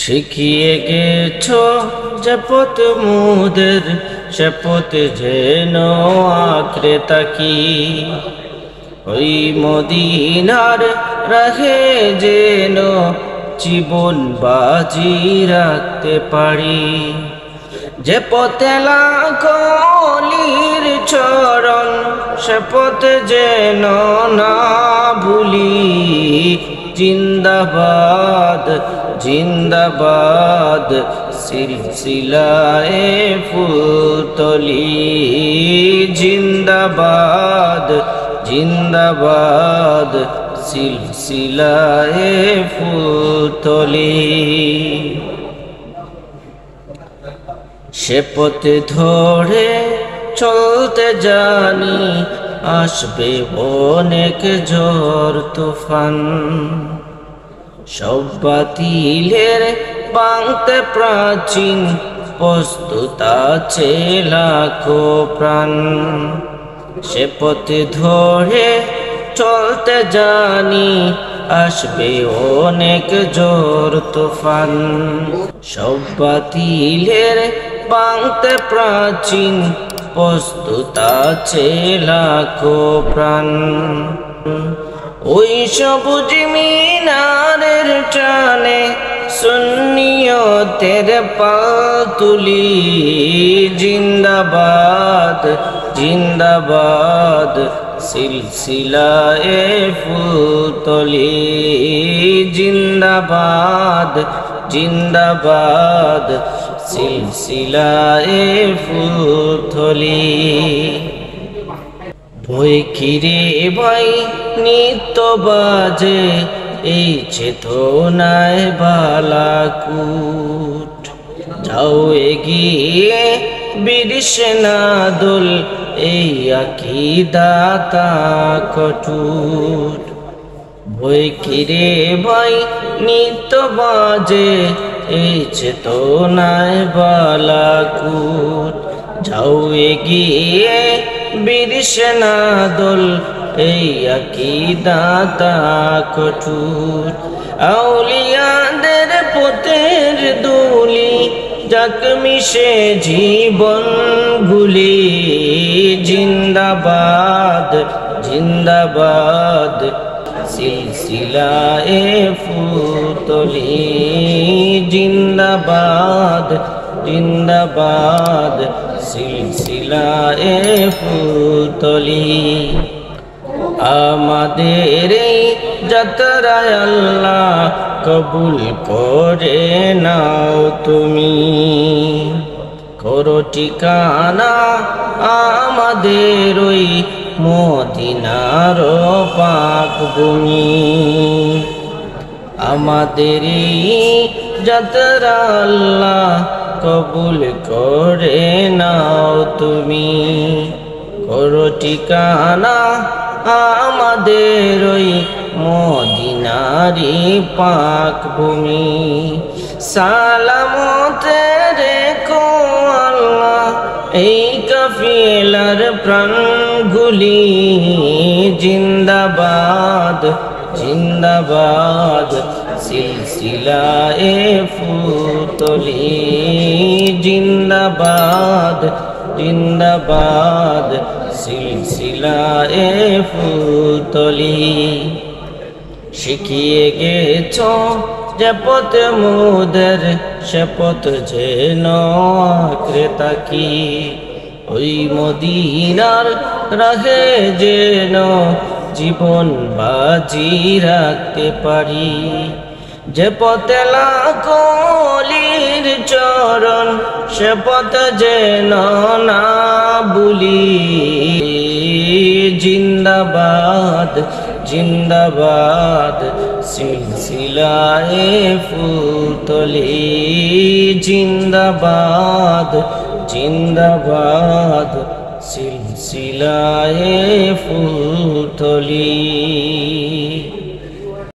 শিখিয়ে গেছো যে পথ মোদের সে পথে যেন আঁকড়ে তাকি, ওই মদিনার রাহে যেন জীবন বাজি রাখতে পারি। যে পথে লাখো অলির চরণ সে পথে যেন না ভুলি। জিন্দাবাদ জিন্দাবাদ সিলসিলায়ে ফুলতলি, জিন্দাবাদ জিন্দাবাদ সিলসিলায়ে ফুলতলি। সে পথে ধরে চলতে জানি আসবে অনেক ঝড় তুফান, সব বাতিলের ভাঙতে প্রাচীন প্রস্তুত আছে লাখো প্রাণ। সে পথে ধরে চলতে জানি আসবে অনেক ঝড় তুফান, সব বাতিলের ভাঙতে প্রাচীন প্রস্তুত আছে লাখো প্রাণ। ওই সবুজ মিনারের টানে সুন্নিয়তের পাতুলি, জিন্দাবাদ জিন্দাবাদ সিলসিলায়ে ফুলতলি, জিন্দাবাদ জিন্দাবাদ সিলসিলায়ে ফুলতলি। ভয় কিরে ভাই নিত্য বাজে এই চেতনায় বালাকুট, যাও এগিয়ে বীর সেনা দল এই আকীদা কটুট। ভয় কিরে ভাই নিত্য বাজে এই চেতনায় বালাকুট, যাও এগিয়ে বীর সেনা দল এই আকীদা কটুট। আউলিয়াদের পথের দুলি যাক মিশে জীবন গুলি, জিন্দাবাদ জিন্দাবাদ সিলসিলায়ে ফুলতলি, জিন্দাবাদ জিন্দাবাদ সিলসিলায়ে ফুলতলি। আমাদের এই যাত্রায় আল্লাহ কবুল করে নাও তুমি, করো ঠিকানা আমাদের ওই মদিনার পাক ভূমি। আমাদের এই যাত্রা আল্লাহ কবুল করে নাও তুমি, করো ঠিকানা আমাদের ওই মদিনারি পাক ভূমি। সালামতে রেখো আল্লাহ এই কাফিলার প্রাণগুলি, জিন্দাবাদ জিন্দাবাদ সিলসিলায়ে ফুলতলি, জিন্দাবাদ জিন্দাবাদ সিলসিলায়ে ফুলতলি। শিখিয়ে গেছো যে পথ মোদের সে পথ যেন আঁকড়ে তাকি, ওই মদিনার রাহে যেন জীবন বাজি রাখতে পারি। যে পথে লাখো অলির চরণ সে পথ যেন না ভুলি। জিন্দাবাদ জিন্দাবাদ সিলসিলায়ে ফুলতলি, জিন্দাবাদ জিন্দাবাদ সিলসিলায়ে ফুলতলি।